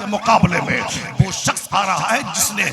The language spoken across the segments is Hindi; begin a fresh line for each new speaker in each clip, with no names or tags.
के मुकाबले में वो शख्स आ रहा है जिसने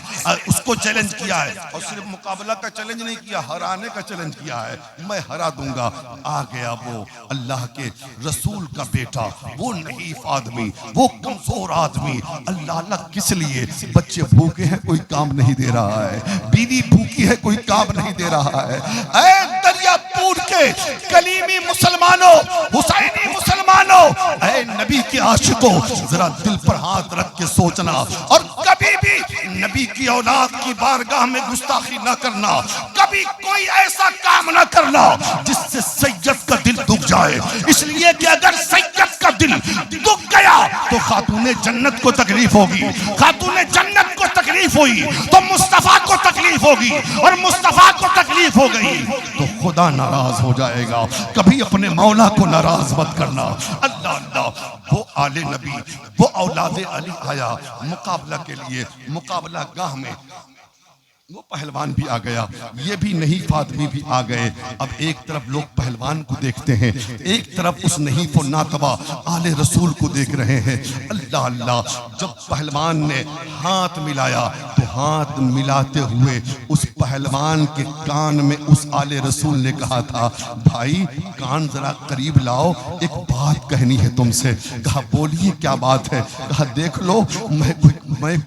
उसको चैलेंज किया है, और सिर्फ मुकाबला का चैलेंज नहीं किया, हराने का चैलेंज किया है, मैं हरा दूंगा। आ गया वो अल्लाह के रसूल का बेटा, वो नहीफ आदमी, वो कमजोर आदमी। अल्लाह अल्लाह किस लिए? बच्चे भूखे हैं, कोई काम नहीं दे रहा है, बीवी भूखी है, कोई काम नहीं दे रहा है। ऐ दरियापुर के कलीमी मुसलमानों, हुसैनी मुसलमानों, ऐ नबी के आशिकों, जरा दिल पर हाथ रख के सोचना, और कभी भी नबी की औलाद की बारगाह में गुस्ताखी ना करना, कभी कोई ऐसा काम ना करना जिससे सैयद का दिल दुख जाए। इसलिए कि अगर सैयद का दिल दुख गया तो खातूने जन्नत को तकलीफ होगी, खातूने जन्नत को तकलीफ हुई तो मुस्तफा को तकलीफ होगी, और मुस्तफा को तकलीफ हो गई तो खुदा नाराज हो जाएगा। कभी अपने मौला को नाराज मत करना। अल्लाह अल्लाह, वो आले नबी, वो औलादे अली आया मुकाबला के लिए, मुकाबला गाह में वो पहलवान भी आ गया, ये भी नहीफ आदमी भी आ गए। अब एक तरफ लोग पहलवान को देखते हैं, एक तरफ उस नहीफ और नातबा आले रसूल को देख रहे हैं। अल्लाह अल्लाह, जब पहलवान ने हाथ मिलाया तो हाथ मिलाते हुए उस पहलवान के कान में उस आले रसूल ने कहा था, भाई कान जरा करीब लाओ, एक बात कहनी है तुमसे। कहा बोलिए क्या बात है? कहा देख लो, मैं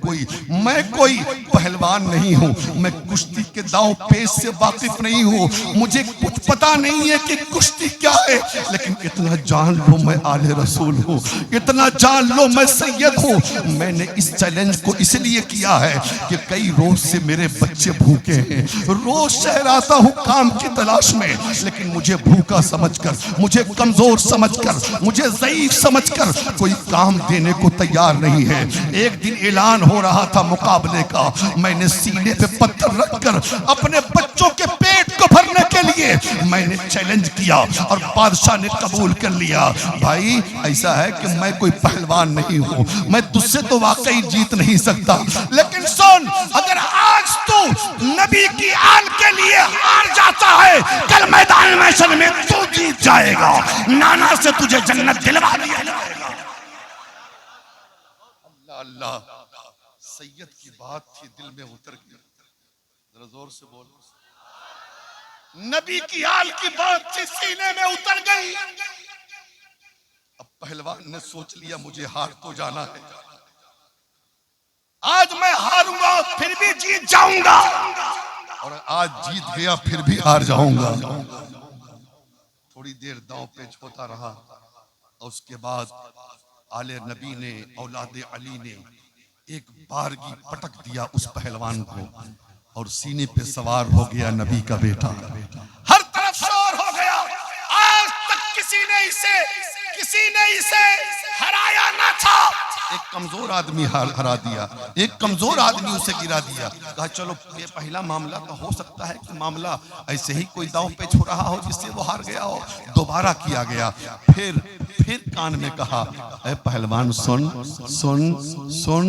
कोई पहलवान नहीं हूँ, मैं कुश्ती के दांव पेश से वाकिफ नहीं हूँ, मुझे कुछ पता नहीं है कि कुश्ती क्या है, लेकिन इतना जान लो मैं आले रसूल हूँ, इतना जान लो मैं सैयद हूँ। मैंने इस चैलेंज को इसलिए किया है कि कई रोज से मेरे बच्चे भूखे हैं, रोज शहर आता हूँ काम की तलाश में, लेकिन मुझे भूखा समझकर, मुझे कमजोर समझकर, मुझे ज़ईफ समझकर कोई काम देने को तैयार नहीं है। एक दिन ऐलान हो रहा था मुकाबले का, मैंने सीने पे पत्थर रखकर अपने बच्चों के पेट को भरने के लिए मैंने चैलेंज किया, और बादशाह ने कबूल कर लिया। भाई ऐसा है कि मैं कोई पहलवान नहीं हूँ, मैं तुझसे तो वाकई जीत नहीं सकता, लेकिन सुन, अगर आज तू नबी की आल के लिए हार जाता है, कल मैदान महशर में तू जीत जाएगा, नाना से तुझे जन्नत दिलवा दिया जाएगा। अल्लाह अल्लाह, सैयद की बात थी दिल में उतर गई, जरा जोर से बोल। नबी की हाल की बात थी सीने में उतर गई। अब पहलवान ने सोच लिया मुझे हार तो जाना है, आज मैं हारूंगा फिर भी जीत जाऊंगा, और आज जीत गया फिर भी हार जाऊंगा। थोड़ी देर दांव पेच होता रहा, और उसके बाद आले नबी ने, औलादे अली ने एक बारगी पटक दिया उस पहलवान को, और सीने पे सवार हो गया नबी का बेटा। हर तरफ शोर हो गया, आज तक किसी ने इसे हराया ना था। एक कमजोर आदमी हरा दिया, एक कमजोर आदमी उसे गिरा दिया। कहा चलो ये पहला मामला तो हो सकता है कि मामला ऐसे ही कोई दांव पे छो रहा हो जिससे वो हार गया हो। दोबारा किया गया, फिर कान में कहा, ऐ पहलवान सुन सुन सुन,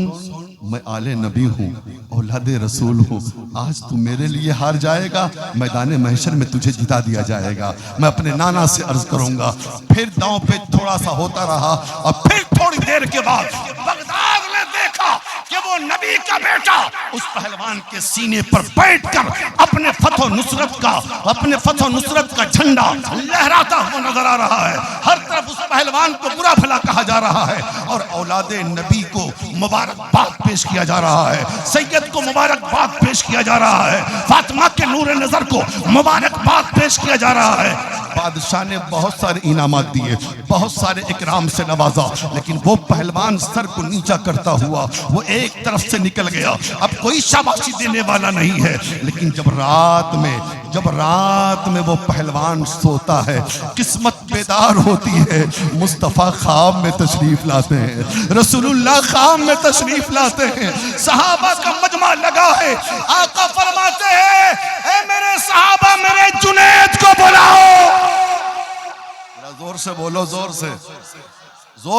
मैं आले नबी हूँ, औलादे रसूल हूँ, आज तू मेरे लिए हार जाएगा, मैदान महशर में तुझे जिता दिया जाएगा, मैं अपने नाना से अर्ज करूंगा। फिर दांव पे थोड़ा सा होता रहा, और फिर थोड़ी देर के बाद बगदाद ने देखा कि वो नबी का बेटा उस पहलवान के सीने पर बैठकर अपने फतह नुसरत का झंडा लहराता हुआ नजर आ रहा है। हर तरफ उस पहलवान को बुरा भला कहा जा रहा है, और औलादे नबी को मुबारकबाद पेश किया जा रहा है, सैयद को मुबारकबाद पेश किया जा रहा है, फातिमा के नूर नजर को मुबारकबाद पेश किया जा रहा है। बादशाह ने बहुत सारे इनामात दिए, बहुत सारे इकराम से नवाजा, लेकिन वो पहलवान सर को नीचा करता हुआ वो एक तरफ से निकल गया। अब कोई शाबाशी देने वाला नहीं है, लेकिन जब रात में वो पहलवान सोता है, किस्मत बेदार होती है, मुस्तफ़ा ख्वाब में तशरीफ लाते हैं, रसूलुल्लाह ख्वाब में तशरीफ लाते हैं, सहाबा का मजमा लगा है। आका फरमाते हैं, ऐ मेरे सहाबा, मेरे जुनैद को बुलाओ। जोर से बोलो, जोर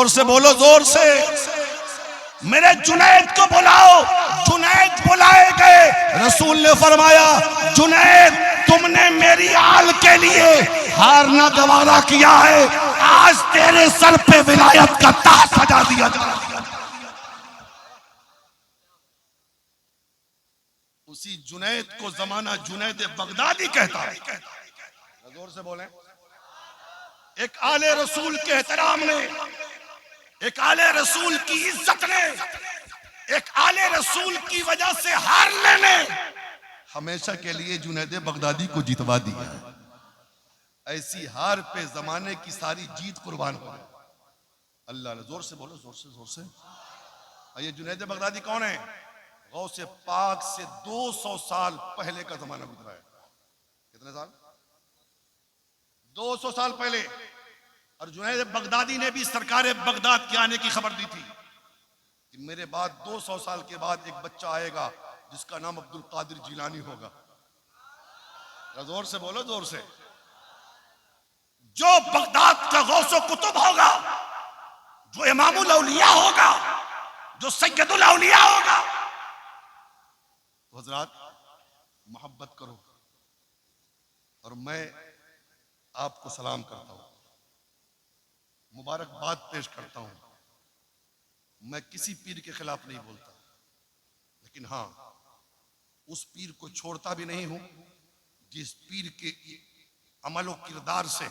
से बोलो, जोर से, मेरे जुनैद को बुलाओ। जुनैद बुलाए गए। रसूल ने फरमाया, जुनैद तुमने मेरी आल के लिए हारना गवारा किया है, आज तेरे सर पे विलायत का ताज सजा दिया जा रहा है। उसी जुनैद को जमाना जुनैद बगदादी कहता है। जोर से बोलें। एक आले रसूल के एहतराम ने, एक आले रसूल की इज्जत ने, एक आले रसूल की वजह से हारने ने हमेशा के लिए जुनैद बगदादी को जितवा दिया। ऐसी हार पे जमाने की सारी जीत कुर्बान हो गई। अल्लाह, जोर से बोलो, जोर से, जोर से। ये जुनैद बगदादी कौन है? गौसे पाक से 200 साल पहले का जमाना गुजरा है। कितने साल? 200 साल पहले। और जुनैद बगदादी ने भी सरकार बगदाद के आने की खबर दी थी कि मेरे बाद 200 साल के बाद एक बच्चा आएगा जिसका नाम अब्दुल कादिर जिलानी होगा। जोर से बोलो, जोर से। जो बगदाद का गौसो कुतुब होगा, जो इमामुल औलिया होगा, जो सैयदुल औलिया होगा। तो हजरात, मोहब्बत करो। और मैं आपको सलाम करता हूं, मुबारकबाद पेश करता हूं। मैं किसी पीर के खिलाफ नहीं बोलता, लेकिन हां, उस पीर को छोड़ता भी नहीं हूं जिस पीर के अमल और किरदार से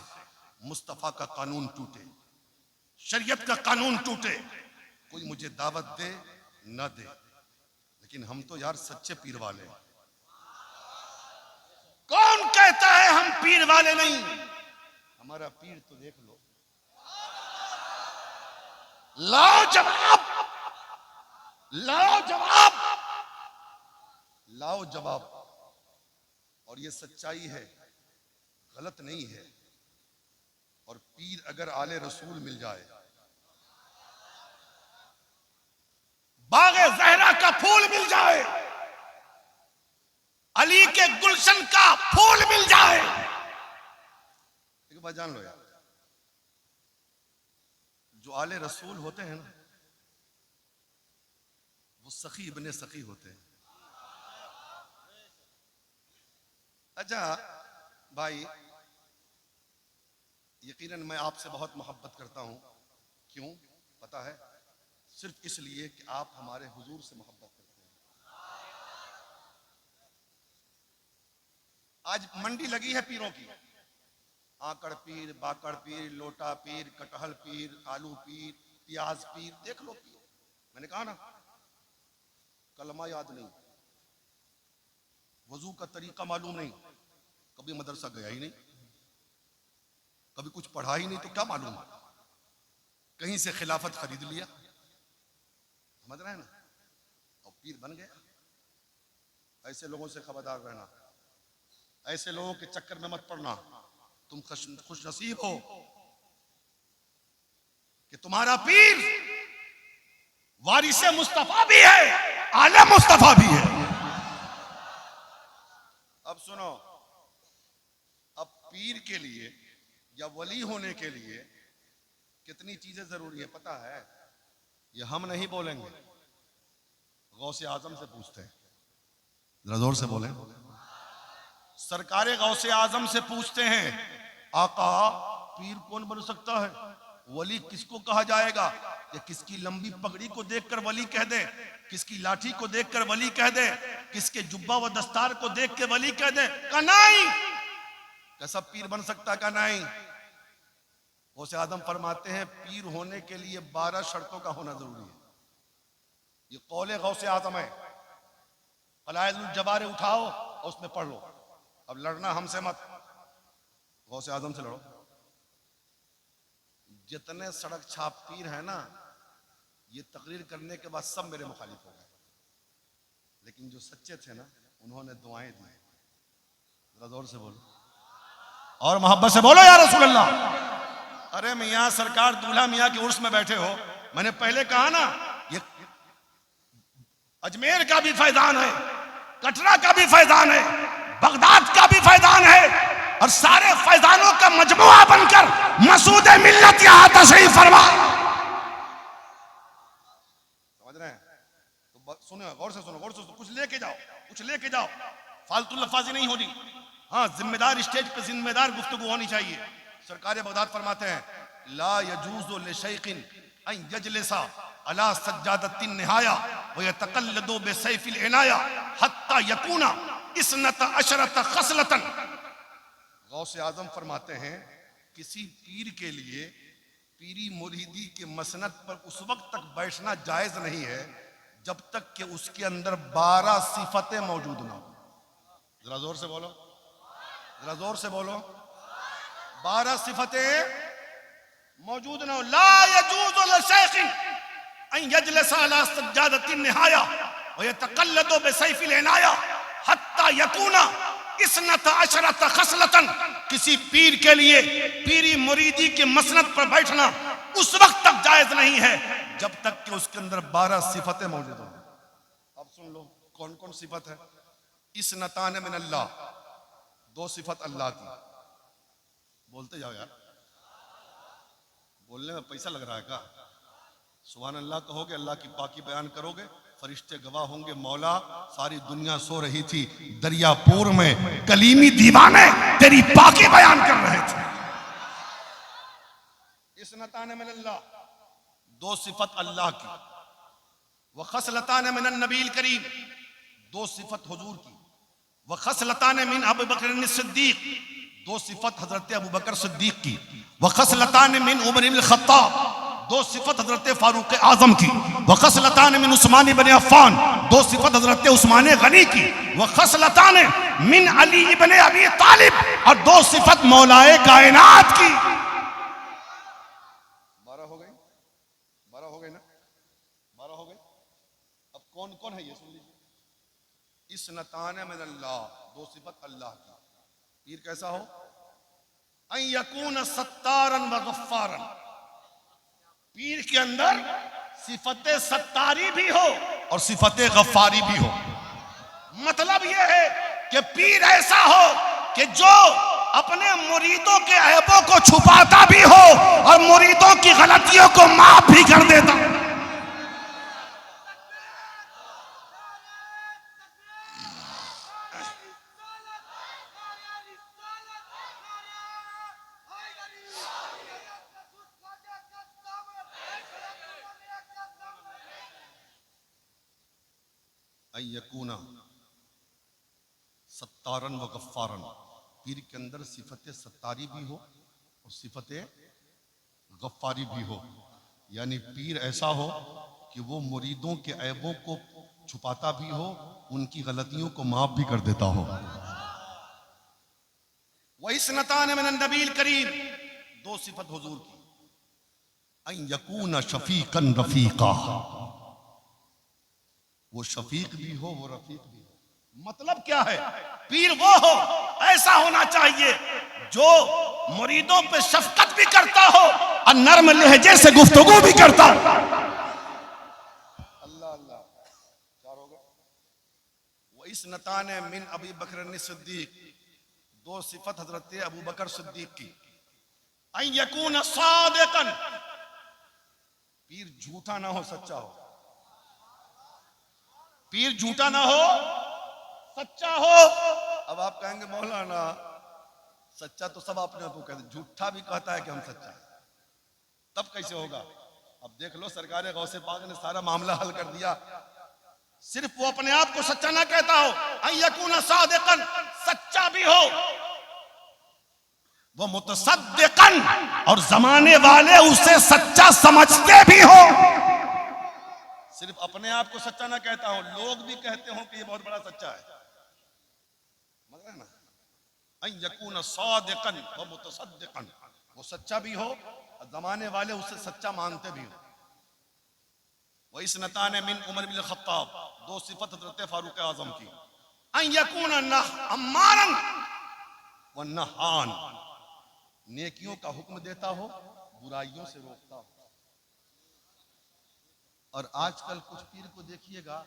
मुस्तफा का कानून टूटे, शरीयत का कानून टूटे। कोई मुझे दावत दे न दे, लेकिन हम तो यार सच्चे पीर वाले हैं। कौन कहता है हम पीर वाले नहीं? हमारा पीर तो देख लो। लाओ जवाब, लाओ जवाब, लाओ जवाब। और ये सच्चाई है, गलत नहीं है। और पीर अगर आले रसूल मिल जाए, बागे ज़हरा का फूल मिल जाए, अली के गुलशन का फूल मिल जाए, एक बात जान लो यार, जो आले रसूल होते हैं ना, वो सखी इब्ने सखी होते हैं। अच्छा भाई, यकीनन मैं आपसे बहुत मोहब्बत करता हूं। क्यों पता है? सिर्फ इसलिए कि आप हमारे हुजूर से मोहब्बत करते हैं। आज मंडी लगी है पीरों की। आकड़ पीर, बाकड़ पीर, लोटा पीर, कटहल पीर, आलू पीर, प्याज पीर, देख लो पीर। मैंने कहा ना, कलमा याद नहीं, वजू का तरीका मालूम नहीं, कभी मदरसा गया ही नहीं, कभी कुछ पढ़ा ही नहीं, तो क्या मालूम? कहीं से खिलाफत खरीद लिया, समझ रहे हैं ना, और पीर बन गया। ऐसे लोगों से खबरदार रहना, ऐसे लोगों के चक्कर में मत पड़ना। तुम खुश नसीब हो कि तुम्हारा पीर वारिसे मुस्तफा भी है, आले मुस्तफा भी है। अब सुनो, अब पीर के लिए या वली होने के लिए कितनी चीजें जरूरी है पता है? ये हम नहीं बोलेंगे, गौसे आजम से पूछते हैं। जरा जोर से बोलें। सरकारे गौसे आजम से पूछते हैं, आका पीर कौन बन सकता है? वली किसको कहा जाएगा? या किसकी लंबी पगड़ी को देखकर वली कह दे, किसकी लाठी को देखकर वली कह दे, किसके जुब्बा व दस्तार को देख के वली कह दे? का नहीं, क्या सब पीर बन सकता? का नहीं। गौसे आजम फरमाते हैं, पीर होने के लिए 12 शर्तों का होना जरूरी है। ये कौले गौसे आजम है। फलाइलुल जवारे उठाओ और उसमें पढ़ लो। अब लड़ना हमसे मत, गौसे आजम से लड़ो। जितने सड़क छाप पीर है ना, ये तकरीर करने के बाद सब मेरे मुखालिफ हो गए, लेकिन जो सच्चे थे ना, उन्होंने दुआएं दी। जरा जोर से बोलो और मोहब्बत से बोलो, या रसूल अल्लाह। अरे मियाँ सरकार, दूल्हा मियाँ के उर्स में बैठे हो। मैंने पहले कहा ना, ये अजमेर का भी फैजान है, कटरा का भी फैजान है, बगदाद का भी फैजान है, और सारे फैजानों का मजमुआ बनकर मसूद मिल्लत यहां तशरीफ फरमा। समझ रहे हैं? तो सुनो, गौर से सुनो, गौर से सुनो। कुछ लेके जाओ, कुछ लेके जाओ, फालतू लफ्ज़ी नहीं होनी। हाँ, जिम्मेदार स्टेज पे जिम्मेदार गुफ्तगू होनी चाहिए। सरकार बगदाद फरमाते हैं, ला यजूज़ु लिशैखिन अन यजलिसा अला सज्जादतिन निहाया वयतक़ल्लदु बिसैफिल इनाया हत्ता यकूना इस्नता अशरत खसलतन। गौसे आजम फरमाते हैं किसी पीर के लिए पीरी मुरीदी के मसनद पर उस वक्त तक बैठना जायज नहीं है जब तक कि उसके अंदर 12 सिफतें मौजूद ना हो। जरा जोर से बोलो, जरा जोर से बोलो। 12 सिफतें मौजूद ना हो। ला यजूज़ु लिशैख़िन अन यजलिस अला सज्जादतिन निहाया व यतक़ल्लदु बिसैफ़िल इनाया हत्ता यकूना इस्नता अशरत खसलतन। किसी पीर के लिए पीरी मुरीदी के मसनद पर बैठना उस वक्त तक जायज नहीं है जब तक कि उसके अंदर 12 सिफतें मौजूद हो। अब सुन लो कौन कौन सिफत है। इस्नतान मिन अल्लाह, 2 सिफत अल्लाह की। बोलते जाओ यार, बोलने में पैसा लग रहा है क्या? सुभान अल्लाह कहोगे, अल्लाह की पाकी बयान करोगे, फरिश्ते गवाह होंगे। मौला सारी दुनिया सो रही थी, दरियापुर में कलीमी दीवाने तेरी पाकी बयान कर रहे थे। इस्नतान मिन अल्लाह, 2 सिफत अल्लाह की। व खसलतान मिन नबील करीम, 2 सिफत हुजूर की। व खसलतान मिन अबू बकर सिद्दीक, 2 सिफत हजरत अबू बकर सिद्दीक की। व खसलतान मिन उमर इब्न खत्ताब, 2 सिफत हजरत फारूक आजम की। व खसलतान मिन उस्मान इब्न अफ़्फ़ान, 2 सिफत हजरत उस्मान गनी की। व खसलतान मिन अली इब्न अबी तालिब, और 2 सिफत मौलाए कायनात की। 12 हो गई, 12 हो गई ना, 12 हो गई। अब कौन कौन है ये सुन लीजिए। इस्नतान मिन अल्लाह, 2 सिफत अल्लाह की। पीर कैसा हो? अन यकून सत्तारन व गफ्फारन, पीर के अंदर सिफत सत्तारी भी हो और सिफत गफ्फारी भी हो। मतलब यह है कि पीर ऐसा हो कि जो अपने मुरीदों के ऐबों को छुपाता भी हो और मुरीदों की गलतियों को माफ भी कर देता। यकूना सत्तारन व गफ्फारन, पीर के अंदर सिफत सत्तारी भी हो और सिफत गफ्फारी भी हो। यानी पीर ऐसा हो कि वो मुरीदों के ऐबों को छुपाता भी हो, उनकी गलतियों को माफ भी कर देता हो। वही इस्नतान मिन नबील करीम, 2 सिफत हुजूर की। अन यकून शफीकन रफीका, वो शफीक भी हो वो रफीक भी हो। मतलब क्या है? पीर वो हो, ऐसा होना चाहिए जो मुरीदों पे शफकत भी करता हो और नर्म लहजे से गुफ्तगू भी करता हो। अल्लाह अल्लाह, 4 हो गए। वो इस्नतान मिन अबी बकर सिद्दीक, 2 सिफत हजरत अबू बकर सिद्दीक की। अन यकून सादिकन, पीर झूठा ना हो, सच्चा हो। पीर झूठा ना हो, सच्चा हो। अब आप कहेंगे मौलाना सच्चा तो सब अपने आप को कहते, झूठा भी कहता है कि हम सच्चा है, तब कैसे होगा? अब देख लो, सरकार गौसे पाक ने सारा मामला हल कर दिया। सिर्फ वो अपने आप को सच्चा ना कहता हो, अन यकून सादिकन, सच्चा भी हो, वो मुतसद्दिकन, और जमाने वाले उसे सच्चा समझते भी हो। सिर्फ अपने आप को सच्चा ना कहता हो, लोग भी कहते हो कि ये बहुत बड़ा सच्चा है, मगर ना। अन यकून सादिकन व मुतसद्दिकन, वो सच्चा भी हो और जमाने वाले उसे सच्चा मानते भी हो। व इस्नतान मिन उमर बिन खत्ताब, 2 सिफत हजरत फारूक आजम की। अन यकून अम्मारन व नहान, नेकियों का हुक्म देता हो, बुराइयों से रोकता हो। और आजकल कुछ पीर को देखिएगा,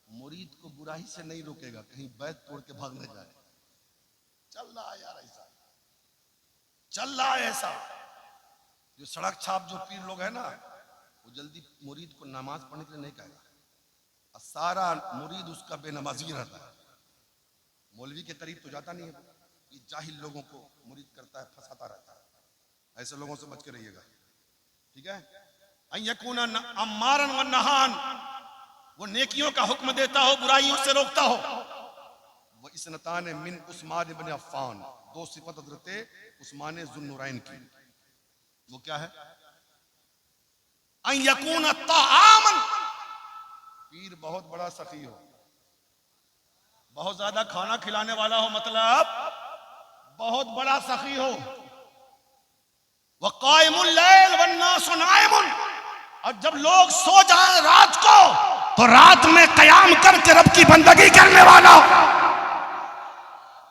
मुरीद को बुराई से नहीं रोकेगा, कहीं बैत तोड़ के भाग न जाए। चल रहा है यार, ऐसा चल रहा है। ऐसा जो सड़क छाप जो पीर लोग है ना, वो जल्दी मुरीद को नमाज पढ़ने के लिए नहीं कहेगा, और सारा मुरीद उसका बेनमाजी रहता है। मौलवी के करीब तो जाता नहीं है, ये जाहिल लोगों को मुरीद करता है, फंसाता रहता है। ऐसे लोगों से बच के रहिएगा, ठीक है। अन यकून अम्मारन व नहान, वो नेकियों का हुक्म देता हो, बुराइयों से रोकता हो। वो इसनतान मिन उस्मान इब्न अफ़्फ़ान, दो सिफत हज़रत उस्मान ज़ुन्नुरैन की। वो क्या है? अन यकून ताआमन, पीर बहुत बड़ा सखी हो, बहुत ज्यादा खाना खिलाने वाला हो, मतलब बहुत बड़ा सखी हो। वह कायमुल लैल वन्नासु नाइमुन, और जब लोग सो जाएं रात को तो रात में कयाम करके रब की बंदगी करने वाला हो,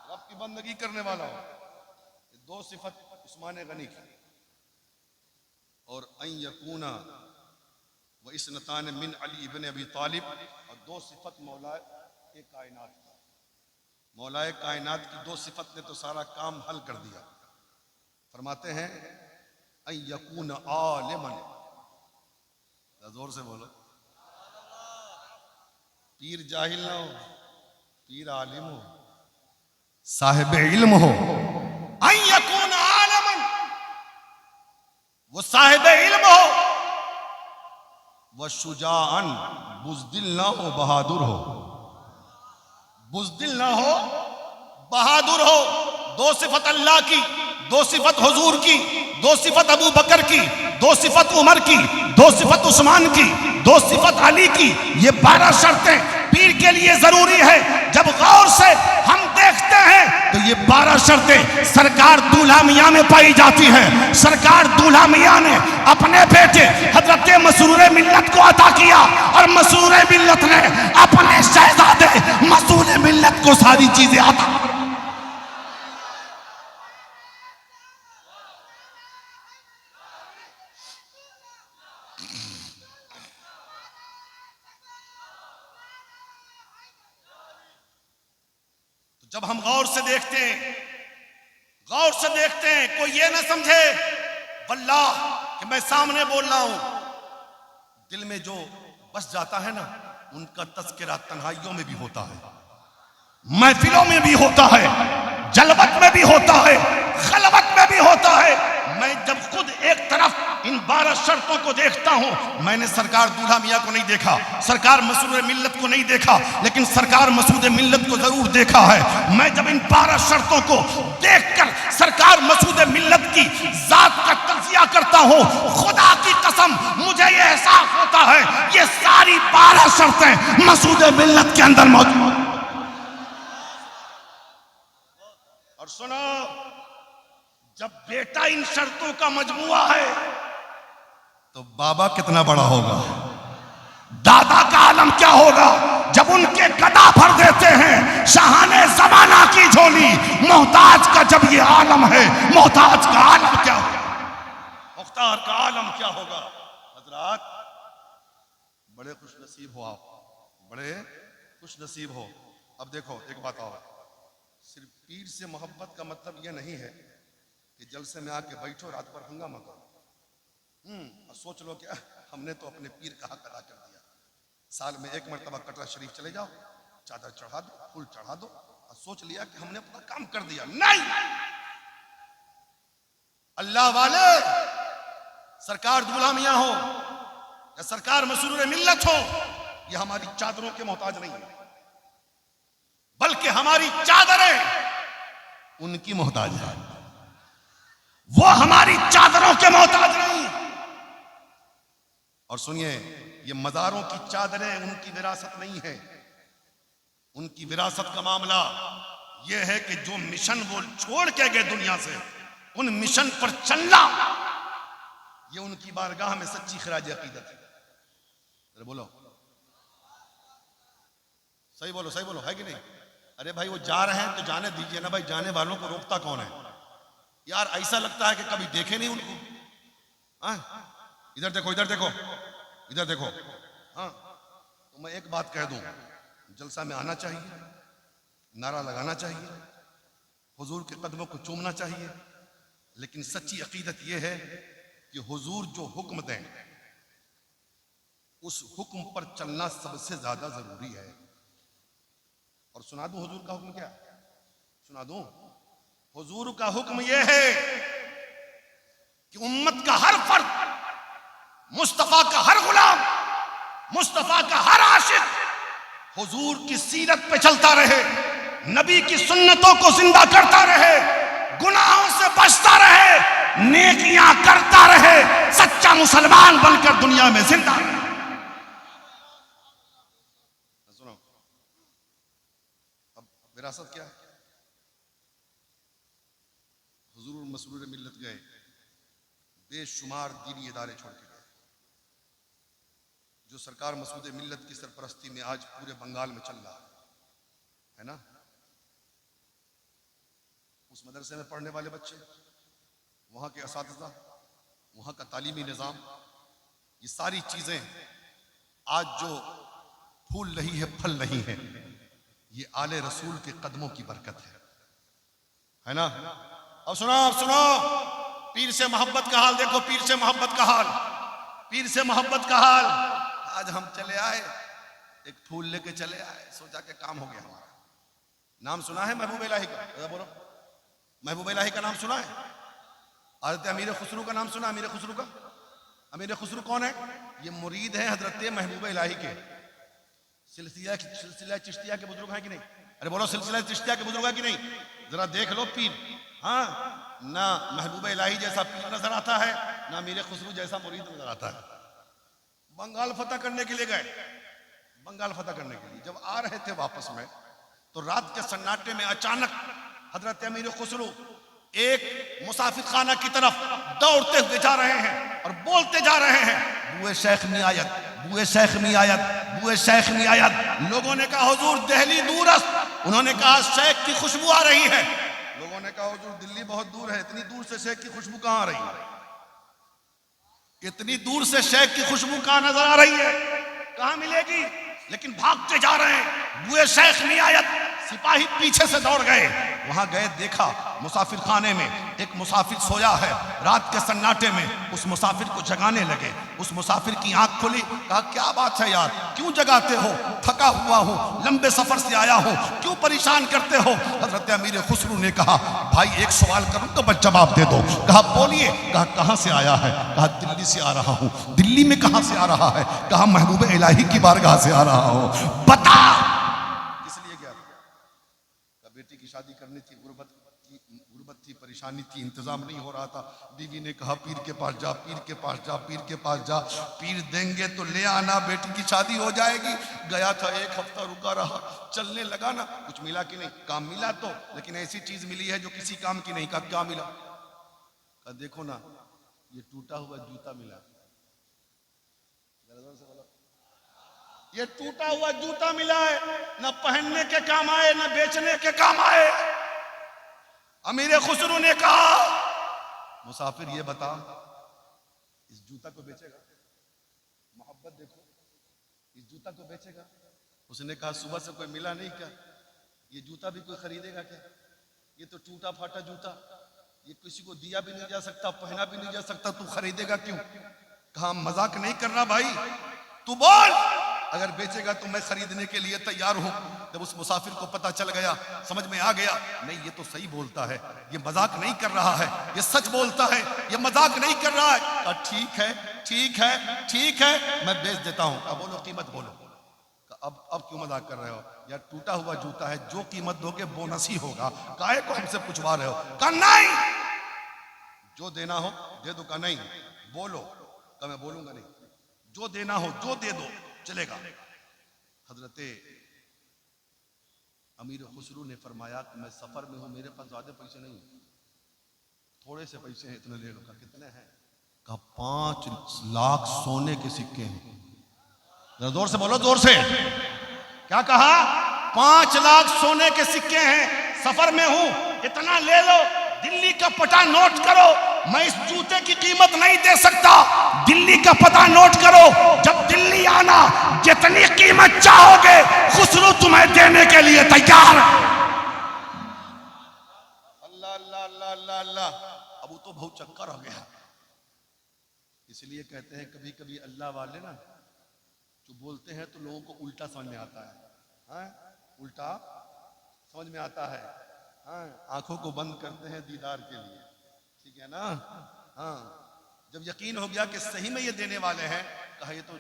रब की बंदगी करने वाला हो। ये दो सिफत उस्मान गनी की। और अन यकूना व इसनतान मिन अली इब्न अबी तालिब, और दो सिफत मौलाए कायनात की। मौलाए कायनात की दो सिफत ने तो सारा काम हल कर दिया। फरमाते हैं अन यकून आलिमन, जोर से बोलो, पीर जाहिल ना हो, पीर आलिम हो, साहिब इल्म हो। अन यकून आलिमन, वो साहिब इल्म हो, वह शुजाअन, बुज़दिल ना हो, बहादुर हो। बुज़दिल ना हो, बहादुर हो। दो सिफत अल्लाह की, दो सिफत हुजूर की, दो सिफत अबू बकर की, दो सिफत उमर की, दो सिफत उस्मान की, दो सिफत अली की। ये 12 शर्तें पीर के लिए जरूरी है। जब गौर से हम देखते हैं तो ये 12 शर्तें सरकार दूल्हा मियां में पाई जाती है। सरकार दूल्हा मियां ने अपने बेटे हजरत मसरूर मिल्लत को अता किया, और मसरूर मिल्लत ने अपने शहजादे मसरूर मिल्लत को सारी चीजें अता। जब हम गौर से देखते हैं, गौर से देखते हैं, कोई ये ना समझे वल्लाह कि मैं सामने बोल रहा हूं। दिल में जो बस जाता है ना, उनका तज़किरा तन्हाइयों में भी होता है, महफिलों में भी होता है, जलवत में भी होता है, खलवत में भी होता है। मैं जब खुद एक तरफ इन 12 शर्तों को देखता हूं, मैंने सरकार दूल्हा मियां को नहीं देखा, सरकार मसरूर मिल्लत को नहीं देखा, लेकिन सरकार मसूद मिल्लत को जरूर देखा है। मैं जब इन 12 शर्तों को देखकर सरकार मसूद मिल्लत की जात का तज़किया करता हूं, खुदा की कसम मुझे ये एहसास होता है ये सारी 12 शर्तें मसूद मिल्लत के अंदर मौजूद। और सुनो, जब बेटा इन शर्तों का मजमुआ है तो बाबा कितना बड़ा होगा, दादा का आलम क्या होगा जब उनके गदा भर देते हैं शाहाने जमाना की झोली। मोहताज का जब ये आलम है, मोहताज का आलम क्या होगा, मुख्तार का आलम क्या होगा। हजरात, बड़े खुश नसीब हो आप, बड़े खुश नसीब हो। अब देखो एक बात और, सिर्फ पीर से मोहब्बत का मतलब यह नहीं है कि जलसे में आके बैठो रात भर हंगामा करो। और सोच लो कि हमने तो अपने पीर का हक अदा कर दिया, साल में एक मरतबा कटरा शरीफ चले जाओ, चादर चढ़ा दो, फूल चढ़ा दो, और सोच लिया कि हमने अपना काम कर दिया। नहीं, अल्लाह वाले, सरकार दूल्हा मियां हो या सरकार मसरूर मिल्लत हो, यह हमारी चादरों के मोहताज नहीं है, बल्कि हमारी चादरें उनकी मोहताज है, वो हमारी चादरों के मोहताज नहीं। और सुनिए, ये मज़ारों की चादरें उनकी विरासत नहीं है। उनकी विरासत का मामला यह है कि जो मिशन वो छोड़ के गए दुनिया से, उन मिशन पर चलना, ये उनकी बारगाह में सच्ची खराज अकीदत है। अरे बोलो, सही बोलो, सही बोलो, है कि नहीं? अरे भाई, वो जा रहे हैं तो जाने दीजिए ना भाई, जाने वालों को रोकता कौन है यार? ऐसा लगता है कि कभी देखे नहीं उनको। इधर देखो, इधर देखो, इधर देखो। हाँ, तो मैं एक बात कह दूं, जलसा में आना चाहिए, नारा लगाना चाहिए, हुजूर के कदमों को चूमना चाहिए, लेकिन सच्ची अकीदत यह है कि हुजूर जो हुक्म दें उस हुक्म पर चलना सबसे ज्यादा जरूरी है। और सुना दूं हुजूर का हुक्म क्या? सुना दूं, हुजूर का हुक्म यह है कि उम्मत का हर फर्द, मुस्तफा का हर गुलाम, मुस्तफा का हर आशिक हुजूर की सीरत पे चलता रहे, नबी की सुन्नतों को जिंदा करता रहे, गुनाहों से बचता रहे, नेकियां करता रहे, सच्चा मुसलमान बनकर दुनिया में जिंदा रहे। सुनो, अब विरासत क्या है? हुजूर मसरूर मिल्लत गए, बेशुमार दीनी इदारे छोड़ के गए, जो सरकार मसूद मिल्लत की सरपरस्ती में आज पूरे बंगाल में चल रहा है ना। उस मदरसे में पढ़ने वाले बच्चे, वहाँ के असातिज़ा, वहाँ का तालीमी निज़ाम, ये सारी चीज़ें आज जो फूल रही है, फल रही है, ये आले रसूल के कदमों की बरकत है ना। अब सुनो, पीर से मोहब्बत का हाल देखो, पीर से मोहब्बत का हाल, पीर से मोहब्बत का हाल। आज हम चले आए, एक फूल लेके चले आए, सोचा कि काम हो गया हमारा। नाम सुना है महबूब इलाही का? बोलो, महबूब इलाही का नाम सुना है? हज़रत अमीर खुसरू का नाम सुना? अमीर खुसरू का, अमीर खुसरू कौन है? ये मुरीद है हजरत महबूब इलाही के। सिलसिला चिश्तिया के बुजुर्ग हैं कि नहीं? अरे बोलो, सिलसिला चिश्तिया के बुजुर्ग है कि नहीं? जरा देख लो पीर, हाँ ना महबूब इलाही जैसा पीर नजर आता है, ना अमीर खुसरू जैसा मुरीद नजर आता है। बंगाल फतह करने के लिए गए, बंगाल फतह करने के लिए जब आ रहे थे वापस में, तो रात के सन्नाटे में अचानक हजरत अमीर खुसरू एक मुसाफिर खाना की तरफ दौड़ते हुए जा रहे हैं और बोलते जा रहे हैं, बुए शेख मियायत, बुए शेख मियायत, बुए शेख मियायत। लोगों ने कहा हुजूर दिल्ली दूरस्त। उन्होंने कहा शेख की खुशबू आ रही है। लोगों ने कहा हुजूर दिल्ली बहुत दूर है, इतनी दूर से शेख की खुशबू कहां आ रही है? इतनी दूर से शेख की खुशबू कहां नजर आ रही है? कहां मिलेगी? लेकिन भागते जा रहे हैं, बुए शेख मियायत। सिपाही पीछे से दौड़ गए, वहां गए, देखा मुसाफिर खाने में एक मुसाफिर सोया है। रात के सन्नाटे में उस मुसाफिर को जगाने लगे। उस मुसाफिर की आंख खुली, कहा क्या बात है यार, क्यों जगाते हो? थका हुआ हूं, लंबे सफर से आया हूं, क्यों परेशान करते हो? हजरत अमीर खुसरू ने कहा भाई एक सवाल करूं तो बस जवाब दे दो। कहा बोलिए। कहा कहां से आया है? कहा दिल्ली से आ रहा हूं। दिल्ली में कहां से आ रहा है? कहा महबूब इलाही की बारगाह से आ रहा हूं। बता किस लिए गया? बेटी की शादी करनी थी, गुर्बत थी, परेशानी थी, इंतजाम नहीं हो रहा था। बीवी ने कहा पीर के पास जा, पीर के पास जा, पीर के पास जा, पीर देंगे तो ले आना, बेटी की शादी हो जाएगी। गया था, एक हफ्ता रुका रहा, चलने लगा ना, कुछ मिला कि नहीं? काम मिला तो, लेकिन ऐसी चीज मिली है जो किसी काम की नहीं। कहा क्या मिला? कहा देखो ना, ये टूटा हुआ जूता मिला। ये टूटा हुआ जूता मिला है, न पहनने के काम आए, न बेचने के काम आए। अमीर खुसरू ने कहा मुसाफिर ये बता, इस जूता को बेचेगा? मोहब्बत देखो, इस जूता को बेचेगा? उसने कहा सुबह से कोई मिला नहीं क्या? ये जूता भी कोई खरीदेगा क्या? ये तो टूटा फाटा जूता, ये किसी को दिया भी नहीं जा सकता, पहना भी नहीं जा सकता, तू खरीदेगा क्यों? कहा मजाक नहीं कर रहा भाई, तू बोल, अगर बेचेगा तो मैं खरीदने के लिए तैयार हूं। जब उस मुसाफिर को पता चल गया, समझ में आ गया, नहीं ये तो सही बोलता है, ये मजाक नहीं कर रहा है, ये सच बोलता है, ये मजाक नहीं कर रहा है। कहा ठीक है, ठीक है, ठीक है, मैं बेच देता हूं। अब बोलो कीमत बोलो। अब क्यों मजाक कर रहे हो यार? टूटा हुआ जूता है, जो कीमत दोगे बोनस ही होगा, काहे को हमसे पूछवा रहे हो? कहा नहीं, जो देना हो दे दो। कहा नहीं, बोलो। कहा मैं बोलूंगा नहीं, जो देना हो जो दे दो, चलेगा। हजरत अमीर खुसरू ने फरमाया कि मैं सफर में हूं, मेरे पास ज्यादा पैसे नहीं, थोड़े से पैसे हैं, इतने ले लो। कहा कितने हैं? कहा 5 लाख सोने के सिक्के हैं। जरा जोर से बोलो, जोर से। क्या कहा? 5 लाख सोने के सिक्के हैं, सफर में हूं, इतना ले लो, दिल्ली का पता नोट करो। मैं इस जूते की कीमत नहीं दे सकता, दिल्ली का पता नोट करो। जब दिल्ली आना, जितनी कीमत चाहोगे खुसरू तुम्हें देने के लिए तैयार। अल्लाह अल्लाह अल्लाह अल्लाह अल्लाह। अब तो बहुत चक्कर हो गया। इसलिए कहते हैं कभी कभी अल्लाह वाले ना जो बोलते हैं तो लोगों को उल्टा समझ में आता है। हाँ? उल्टा समझ में आता है। हाँ, आंखों को बंद करते हैं दीदार के लिए, ठीक है ना? हाँ, जब यकीन हो गया कि सही में ये देने वाले हैं, कहा ये तो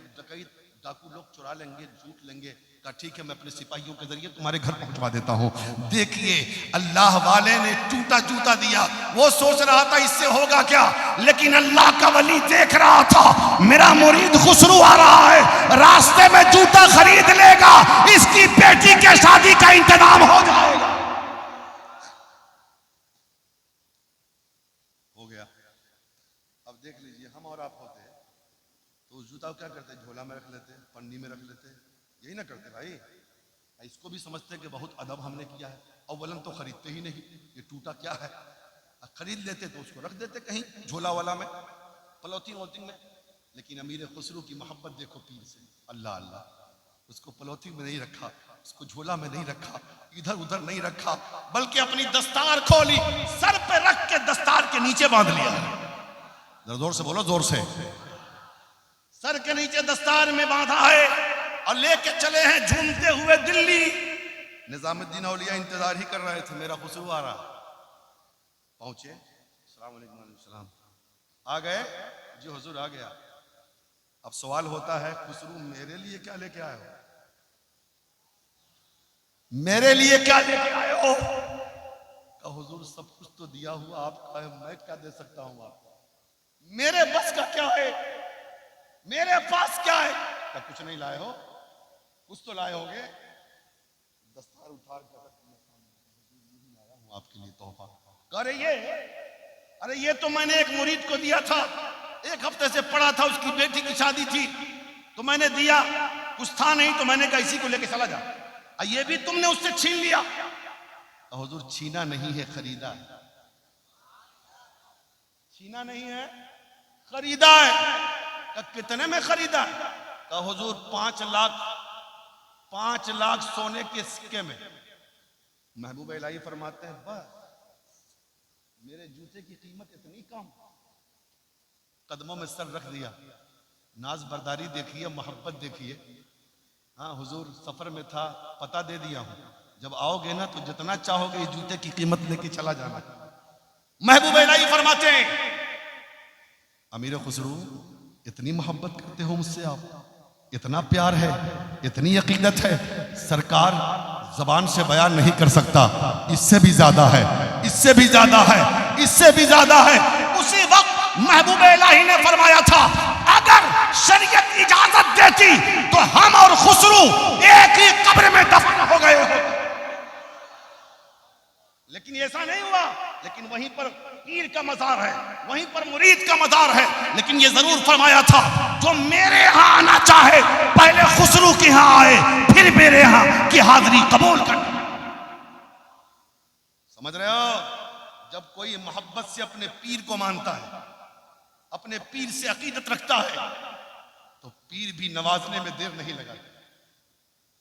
डाकू लोग चुरा लेंगे, झूठ लेंगे। कहा ठीक है, मैं अपने सिपाहियों के जरिए तुम्हारे घर पहुंचवा देता हूं। देखिए अल्लाह वाले ने टूटा जूता दिया। वो सोच रहा था इससे होगा क्या, लेकिन अल्लाह का वली देख रहा था मेरा मुरीद खुसरू आ रहा है, रास्ते में जूता खरीद लेगा, इसकी बेटी के शादी का इंतजाम हो जाएगा। हो गया। अब देख लीजिए, हम और आप होते तो उस जूता को क्या करते, झोला में रख लेते, पन्नी में रख लेते, यही ना करते भाई। इसको भी समझते कि बहुत अदब हमने किया है, अव्वलन तो खरीदते ही नहीं, ये टूटा क्या है। खरीद लेते तो उसको रख देते कहीं झोला वाला में, पलौथिंग वोथिंग में। लेकिन अमीर खुसरू की मोहब्बत देखो पीर से, अल्लाह अल्लाह, उसको पलौथिंग में नहीं रखा, उसको झोला में नहीं रखा, इधर उधर नहीं रखा, बल्कि अपनी दस्तार खोली, सर पे रख के दस्तार के नीचे बांध लिया। जरा जोर से बोलो, जोर से। सर के नीचे दस्तार में बांधा है और लेके चले हैं झूमते हुए दिल्ली। निजामुद्दीन औलिया इंतजार ही कर रहे थे, मेरा खुसरू आ रहा। पहुंचे, अस्सलाम वालेकुम, सलाम। आ गए जी, हुजूर आ गया। अब सवाल होता है, खुसरू मेरे लिए क्या लेके आए हो, मेरे लिए क्या लेके आए हो? कहा हुजूर सब कुछ तो दिया हुआ आपका है, मैं क्या दे सकता हूं आपको, मेरे बस का क्या है, मेरे पास क्या है? क्या कुछ नहीं लाए हो, कुछ तो लाए होगे। दस्तार उठा कर लाया हूं आपके लिए तोहफा। अरे ये तो मैंने एक मुरीद को दिया था, एक हफ्ते से पड़ा था, उसकी बेटी की शादी थी तो मैंने दिया, कुछ था नहीं तो मैंने कहा इसी को लेके चला जा। ये भी तुमने उससे छीन लिया। हुजूर छीना नहीं है, खरीदा है। छीना नहीं है, खरीदा है। कितने में खरीदा? कहा हुजूर 5 लाख सोने के सिक्के में। महबूब इलाही फरमाते हैं बस मेरे जूते की कीमत इतनी कम। कदमों में सर रख दिया, नाज बर्दारी देखिए, मोहब्बत देखिए। हाँ हुजूर सफर में था, पता दे दिया हूं, जब आओगे ना तो जितना चाहोगे इस जूते की कीमत लेके चला जाना। महबूब इलाही फरमाते हैं अमीर खुसरू इतनी मोहब्बत करते हो मुझसे आप, इतना प्यार है, इतनी अकीदत है, सरकार जबान से बयान नहीं कर सकता। इससे भी ज्यादा है, इससे भी ज्यादा है, इससे भी ज्यादा है। उसी वक्त महबूब इलाही ने फरमाया था अगर शरीयत इजाजत देती तो हम और खुसरू एक ही कब्र में दफन हो गए हो। लेकिन ऐसा नहीं हुआ। लेकिन वहीं पर पीर का मजार है, वहीं पर मुरीद का मजार है। लेकिन ये जरूर फरमाया था जो मेरे यहां आना चाहे पहले खुसरू के यहां आए, फिर मेरे यहां की हाजिरी कबूल कर। समझ रहे हो? जब कोई मोहब्बत से अपने पीर को मानता है, अपने पीर से अकीदत रखता है, तो पीर भी नवाजने में देर नहीं लगाता।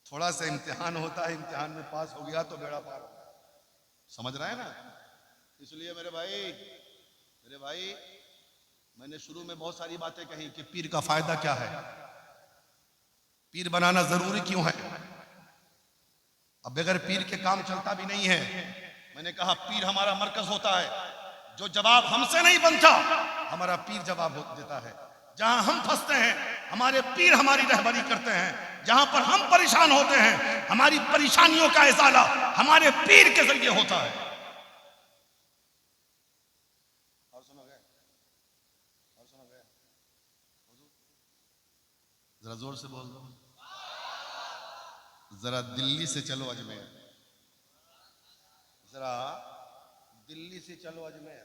थोड़ा सा इम्तिहान होता है, इम्तिहान में पास हो गया तो बेड़ा पार हो गया। समझ रहे हैं ना? इसलिए मेरे भाई मैंने शुरू में बहुत सारी बातें कही कि पीर का फायदा क्या है, पीर बनाना जरूरी क्यों है। अब बगैर पीर के काम चलता भी नहीं है। मैंने कहा पीर हमारा मरकज होता है, जो जवाब हमसे नहीं बनता हमारा पीर जवाब देता है। जहां हम फंसते हैं हमारे पीर हमारी रहबरी करते हैं, जहां पर हम परेशान होते हैं हमारी परेशानियों का इजाला हमारे पीर के जरिए होता है। और सुनोगे जरा जोर से बोल दो, जरा दिल्ली से चलो अजमेर, जरा दिल्ली से चलो अजमेर।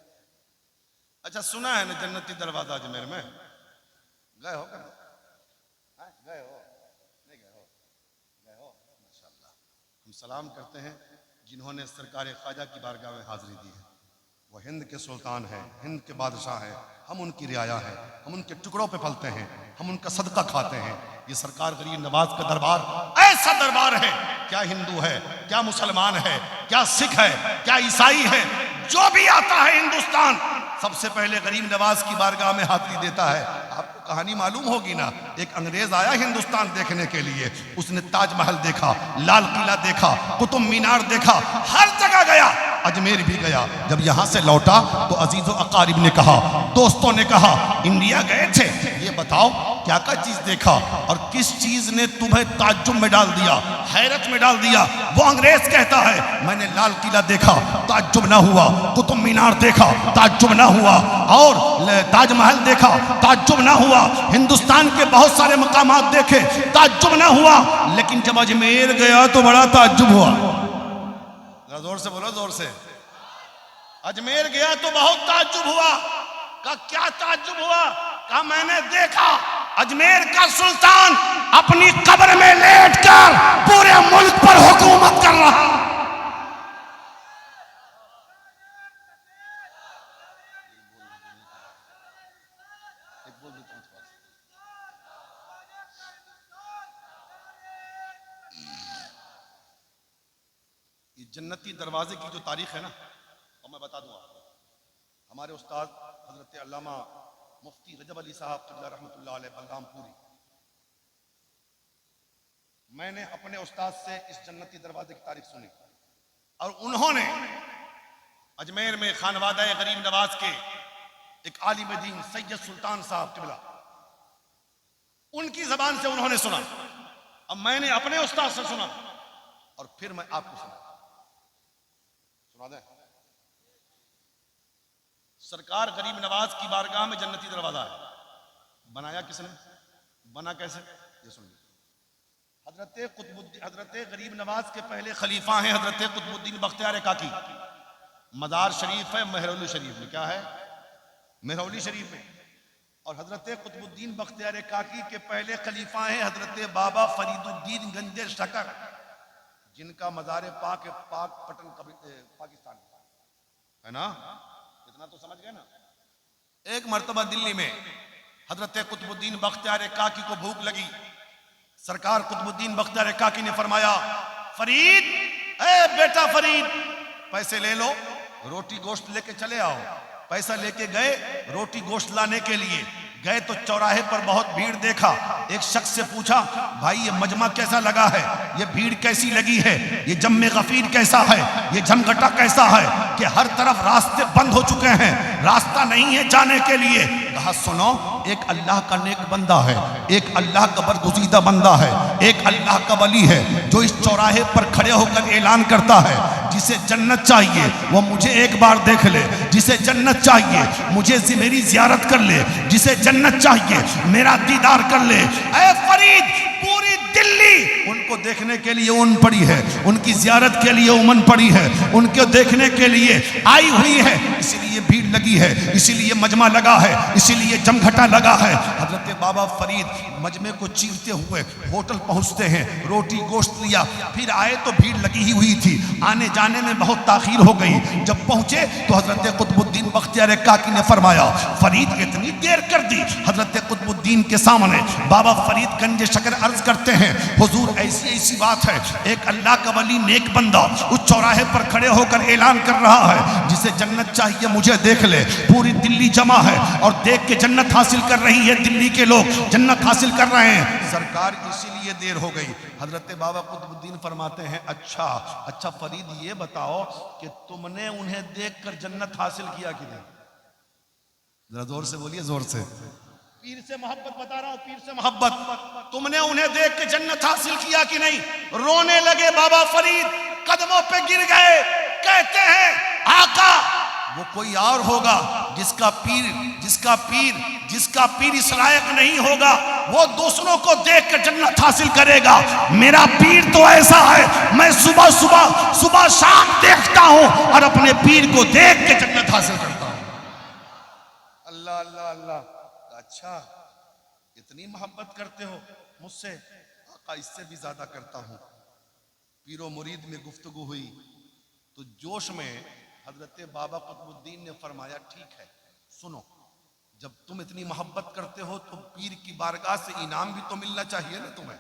अच्छा सुना है ना जन्नती दरवाजा अजमेर में? गए हो कभी? गए हो? नहीं गए हो? गए हो? माशाअल्लाह। हम सलाम करते हैं जिन्होंने सरकार ख्वाजा की बारगाह में हाजिरी दी है। वो हिंद के सुल्तान हैं, हिंद के बादशाह हैं, हम उनकी रियाया हैं, हम उनके टुकड़ों पे पलते हैं, हम उनका सदका खाते हैं। ये सरकार गरीब नवाज का दरबार ऐसा दरबार है, क्या हिंदू है, क्या मुसलमान है, क्या सिख है, क्या ईसाई है, जो भी आता है हिंदुस्तान सबसे पहले गरीब नवाज की बारगाह में हाजिरी देता है। आपको कहानी मालूम होगी ना, एक अंग्रेज आया हिंदुस्तान देखने के लिए, उसने ताजमहल देखा, लाल किला देखा, कुतुब मीनार देखा, हर जगह गया, अजमेर भी गया। जब यहां से लौटा तो अजीजो अकारिब ने कहा, दोस्तों ने कहा इंडिया गए थे, ये बताओ क्या क्या चीज देखा और किस चीज ने तुम्हें ताज्जुब में डाल दिया, हैरत में डाल दिया। वो अंग्रेज कहता है मैंने लाल किला देखा, ताज्जुब ना हुआ, कुतुब मीनार देखा, ताज्जुब ना हुआ, और ताजमहल देखा, ताज्जुब ना हुआ, हिंदुस्तान के बहुत सारे मकामात देखे, ताज्जुब ना हुआ, लेकिन जब अजमेर गया तो बड़ा ताज्जुब हुआ। जोर से बोलो, जोर से। अजमेर गया तो बहुत ताज्जुब हुआ। का क्या ताज्जुब हुआ? का मैंने देखा अजमेर का सुल्तान अपनी कब्र में लेटकर पूरे मुल्क पर हुकूमत कर रहा। ये जन्नती दरवाजे की जो तारीख है ना, और मैं बता दूं आपको, हमारे उस्ताद हजरत अल्लामा मुफ्ती रजब अली साहब क़िबला रहमतुल्लाह अलैह बलरामपुरी, मैंने अपने उस्ताद से इस जन्नती दरवाजे की तारीख सुनी और उन्होंने अजमेर में खानवादा गरीब नवाज के एक आलिम दीन सैयद सुल्तान साहब क़िबला, उनकी जबान से उन्होंने सुना। अब मैंने अपने उस्ताद से सुना और फिर मैं आपको सुना दें। सरकार गरीब नवाज की बारगाह में जन्नती दरवाजा है। बनाया किसने, बना कैसे, ये सुनिए। हजरत गरीब नवाज के पहले खलीफा हैं हजरत कुतुबुद्दीन बख्तियार काकी। मजार शरीफ है मेहरौली शरीफ में, क्या है, मेहरौली शरीफ में। और हजरत कुतुबुद्दीन बख्तियार काकी के पहले खलीफा हैं हजरत बाबा फरीदुद्दीन गंजे शकर, जिनका मजार पाक पटन पाकिस्तान है ना, इतना तो समझ गए ना। एक मर्तबा दिल्ली में हजरत कुतुबुद्दीन बख्तियार काकी को भूख लगी। सरकार कुतुबुद्दीन बख्तियार काकी ने फरमाया, फरीद, ए बेटा फरीद, पैसे ले लो, रोटी गोश्त लेके चले आओ। पैसा लेके गए रोटी गोश्त लाने के लिए। गए तो चौराहे पर बहुत भीड़ देखा। एक शख्स से पूछा, भाई ये मजमा कैसा लगा है, ये भीड़ कैसी लगी है, ये जम्मे गफीर कैसा है, ये झमघटा कैसा है कि हर तरफ रास्ते बंद हो चुके हैं, रास्ता नहीं है जाने के लिए। कहा सुनो, एक अल्लाह का नेक बंदा है, एक अल्लाह का बरगुज़ीदा बंदा है, एक अल्लाह का वली है जो इस चौराहे पर खड़े होकर ऐलान करता है, जिसे जन्नत चाहिए वो मुझे एक बार देख ले, जिसे जन्नत चाहिए मुझे मेरी जियारत कर ले, जिसे जन्नत चाहिए मेरा दीदार कर ले। ऐ फरीद, पूरी दिल्ली उनको देखने के लिए उमड़ पड़ी है, उनकी जियारत के लिए उमड़ पड़ी है, उनको देखने के लिए आई हुई है, इसीलिए भीड़ लगी है, इसीलिए मजमा लगा है, इसीलिए जमघटा लगा है। हजरत बाबा फरीद मजमे को चीरते हुए होटल पहुंचते हैं, रोटी गोश्त लिया, फिर आए तो भीड़ लगी ही हुई थी, आने जाने में बहुत ताखीर हो गई। जब पहुंचे तो हजरत कुतुबुद्दीन बख्तियार काकी ने फरमाया, फरीद इतनी देर कर दी। हजरत कुतुबुद्दीन के सामने बाबा फरीद गंजे शकर अर्ज करते हैं, हुजूर ऐसी ऐसी बात है, एक अल्लाह का वली नेक बंदा उस चौराहे पर खड़े होकर ऐलान कर रहा है, जिसे जन्नत चाहिए मुझे देख ले। पूरी दिल्ली जमा है और देख के जन्नत हासिल कर रही है, दिल्ली के लोग जन्नत हासिल कर रहे हैं। सरकार इसीलिए देर हो गई। हजरत बाबा कुतुबुद्दीन फरमाते हैं, अच्छा फरीद ये बताओ कि तुमने उन्हें देखकर जन्नत हासिल किया कि नहीं? जरा जोर से बोलिए, जोर से। पीर से मोहब्बत बता रहा हूं, पीर से मोहब्बत। तुमने उन्हें देख के जन्नत हासिल किया कि नहीं? रोने लगे बाबा फरीद, कदमों पे गिर गए, कहते हैं आका वो कोई और होगा जिसका पीर इस लायक नहीं होगा, वो दूसरों को देख कर जन्नत हासिल करेगा। मेरा पीर तो ऐसा है, मैं सुबह शाम देखता हूं और अपने पीर को देख के जन्नत हासिल करता हूं। अल्लाह अल्लाह अल्लाह। अच्छा, इतनी मोहब्बत करते हो मुझसे? आका इससे भी ज्यादा करता हूं। पीरो मुरीद में गुफ्तगू हुई तो जोश में हजरत बाबा कुतुबुद्दीन ने फरमाया, ठीक है सुनो, जब तुम इतनी मोहब्बत करते हो तो पीर की बारगाह से इनाम भी तो मिलना चाहिए ना तुम्हें।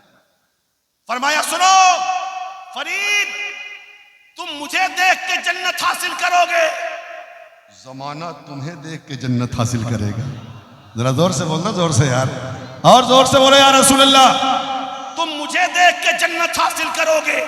फरमाया, सुनो फरीद, तुम मुझे देख के जन्नत हासिल करोगे, जमाना तुम्हें देख के जन्नत हासिल करेगा। जरा जोर से बोलना, जोर से यार, और जोर से बोलो यार रसूल अल्लाह। तुम मुझे देख के जन्नत हासिल करोगे,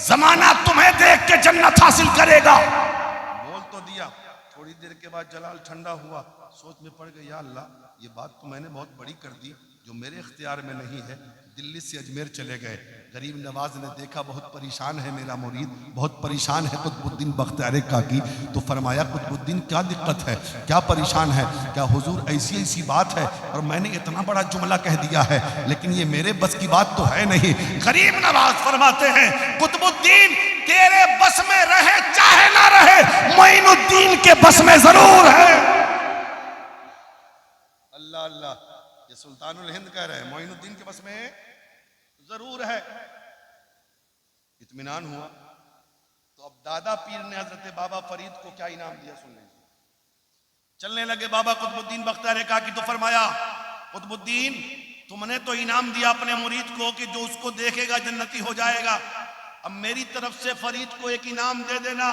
जमाना तुम्हें देख के जन्नत हासिल करेगा। बोल तो दिया। थोड़ी देर के बाद जलाल ठंडा हुआ, सोच में पड़ गया, या अल्लाह ये बात तो मैंने बहुत बड़ी कर दी, जो मेरे इख्तियार में नहीं है। दिल्ली से अजमेर चले गए, गरीब नवाज ने देखा बहुत परेशान है मेरा मुरीद, बहुत परेशान है कुतुबुद्दीन बख्तियार काकी। तो फरमाया कुतुबुद्दीन क्या दिक्कत है, क्या परेशान है, क्या हुजूर ऐसी ऐसी बात है और मैंने इतना बड़ा जुमला कह दिया है, लेकिन ये मेरे बस की बात तो है नहीं। गरीब नवाज फरमाते हैं कुतुबुद्दीन तेरे बस में रहे चाहे ना रहे, मोइनुद्दीन के बस में जरूर है। अल्लाह अल्लाह, ये सुल्तानुल हिंद कह रहे हैं मोइनुद्दीन के बस में जरूर है। इत्मीनान हुआ तो अब दादा पीर ने हजरत बाबा फरीद को क्या इनाम दिया सुन लीजिए। चलने लगे बाबा कुतुबुद्दीन बख्तियार काकी, तो फरमाया कुतुबुद्दीन तुमने तो इनाम दिया अपने मुरीद को कि जो उसको देखेगा जन्नती हो जाएगा, अब मेरी तरफ से फरीद को एक इनाम दे देना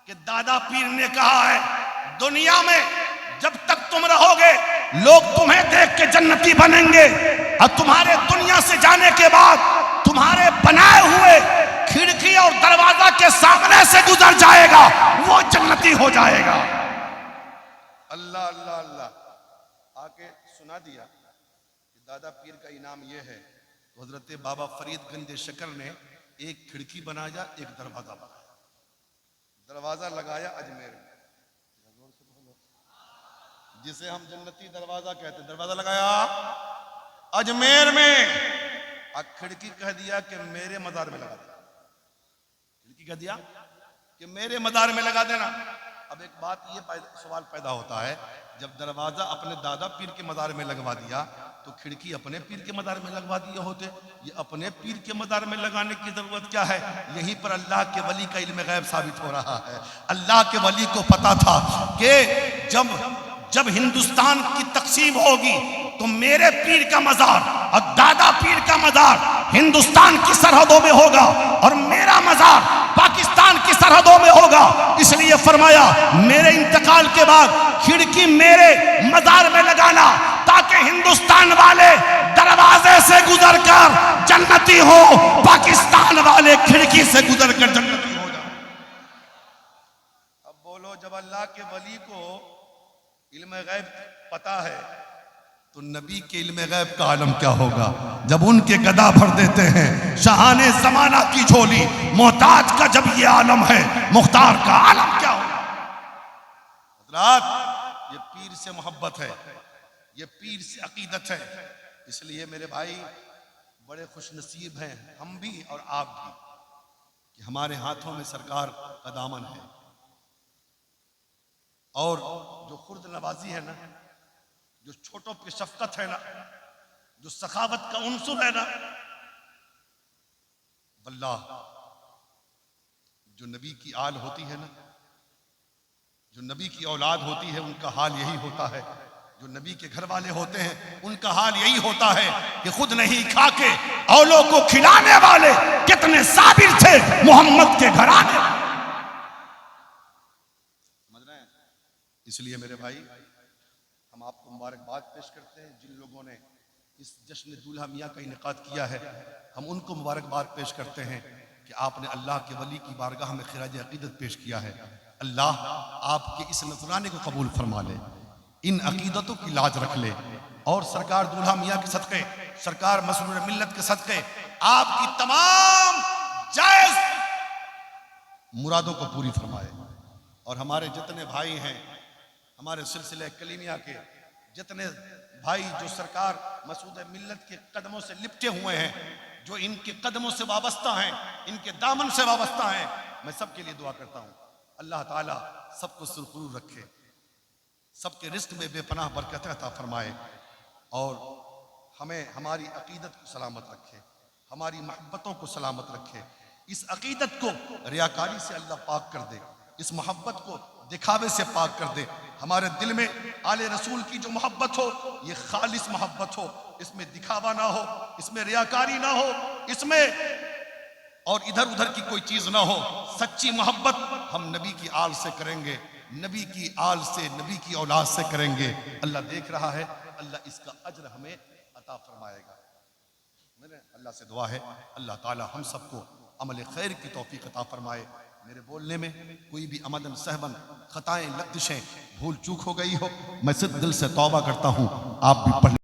कि दादा पीर ने कहा है दुनिया में जब तक तुम रहोगे लोग तुम्हें देख के जन्नती बनेंगे, और तुम्हारे दुनिया से जाने के बाद तुम्हारे बनाए हुए खिड़की और दरवाजा के सामने से गुजर जाएगा, वो जन्नती हो जाएगा। अल्लाह अल्लाह अल्लाह आके सुना दिया कि दादा पीर का इनाम ये है। तो हजरत बाबा फरीद गंज शकर ने एक खिड़की बनाया, एक दरवाजा बनाया, दरवाजा लगाया अजमेर में, जिसे हम जन्नती दरवाजा कहते हैं, दरवाजा लगाया अजमेर में, और खिड़की कह दिया कि मेरे मजार में लगा देना। खिड़की कह दिया कि मेरे मजार में लगा देना। अब एक बात ये सवाल पैदा होता है, जब दरवाजा अपने दादा पीर के मजार में लगवा दिया तो खिड़की अपने पीर के मजार में लगवा दिए होते। ये अपने पीर के मजार में लगाने की जरूरत क्या है? यहीं पर अल्लाह के वली का इल्म गैब साबित हो रहा है। अल्लाह के वली को पता था कि जब हिंदुस्तान की तकसीम होगी तो मेरे पीर का मजार और दादा पीर का मजार हिंदुस्तान की सरहदों में होगा और मेरा मजार पाकिस्तान की सरहदों में होगा। इसलिए फरमाया मेरे इंतकाल के बाद खिड़की मेरे मजार में लगाना, ताकि हिंदुस्तान वाले दरवाजे से गुजरकर जन्नती हो, पाकिस्तान वाले खिड़की से गुजरकर जन्नती हो जाए। अब बोलो, जब अल्लाह के वली को इल्म गैब पता है तो नबी के इल्म गैब का आलम क्या होगा? जब उनके गदा भर देते हैं शाहाने जमाना की झोली, मोहताज का जब ये आलम है, मुख्तार का आलम क्या होगा? हज़रात, ये पीर से मोहब्बत है, ये पीर से अकीदत है। इसलिए मेरे भाई बड़े खुश नसीब हैं हम भी और आप भी कि हमारे हाथों में सरकार का दामन है। और जो खुर्द नवाजी है ना, जो छोटों पे शफकत है ना, जो सखावत का उनसुर है ना, वल्लाह जो नबी की आल होती है ना, जो नबी की औलाद होती है, उनका हाल यही होता है। जो नबी के घर वाले होते हैं उनका हाल यही होता है कि खुद नहीं खा के औलों को खिलाने वाले कितने साबिर थे मोहम्मद के घराने। समझ रहे हैं? इसलिए मेरे भाई हम आपको मुबारकबाद पेश करते हैं जिन लोगों ने इस जश्न दूल्हा मियाँ का इनेकाद किया है। हम उनको मुबारकबाद पेश करते हैं कि आपने अल्लाह के वली की बारगाह में खिराज अकीदत पेश किया है। अल्लाह आपके इस नजराने को कबूल फरमा ले, इन अकीदतों की लाज रख ले, और सरकार दूल्हा मियाँ के सदक़े, सरकार मसरूर मिल्लत के सदक़े आपकी तमाम जायज़ मुरादों को पूरी फरमाए। और हमारे जितने भाई हैं, हमारे सिलसिले कलीमिया के जितने भाई जो सरकार मसूद मिल्लत के कदमों से लिपटे हुए हैं, जो इनके कदमों से वाबस्ता हैं, इनके दामन से वाबस्ता हैं, मैं सबके लिए दुआ करता हूँ अल्लाह ताला सबको सुरखुरू रखे, सबके रिस्क में बेपनाह बरकत अता फरमाए, और हमें हमारी अकीदत को सलामत रखे, हमारी मोहब्बतों को सलामत रखे। इस अकीदत को रियाकारी से अल्लाह पाक कर दे, इस मोहब्बत को दिखावे से पाक कर दे। हमारे दिल में आले रसूल की जो मोहब्बत हो, ये खालिस मोहब्बत हो, इसमें दिखावा ना हो, इसमें रियाकारी ना हो, इसमें और इधर उधर की कोई चीज ना हो। सच्ची मोहब्बत हम नबी की आल से करेंगे, नबी की आल से, नबी की औलाद से करेंगे। अल्लाह देख रहा है, अल्लाह इसका अज्र हमें अता फरमाएगा। मेरे अल्लाह से दुआ है अल्लाह ताला हम सबको अमल खैर की तौफीक अता फरमाए। मेरे बोलने में कोई भी अमदन सहबन खताएं लफ्ज़ें भूल चूक हो गई हो, मैं सिर्फ दिल से तौबा करता हूँ। आप भी पढ़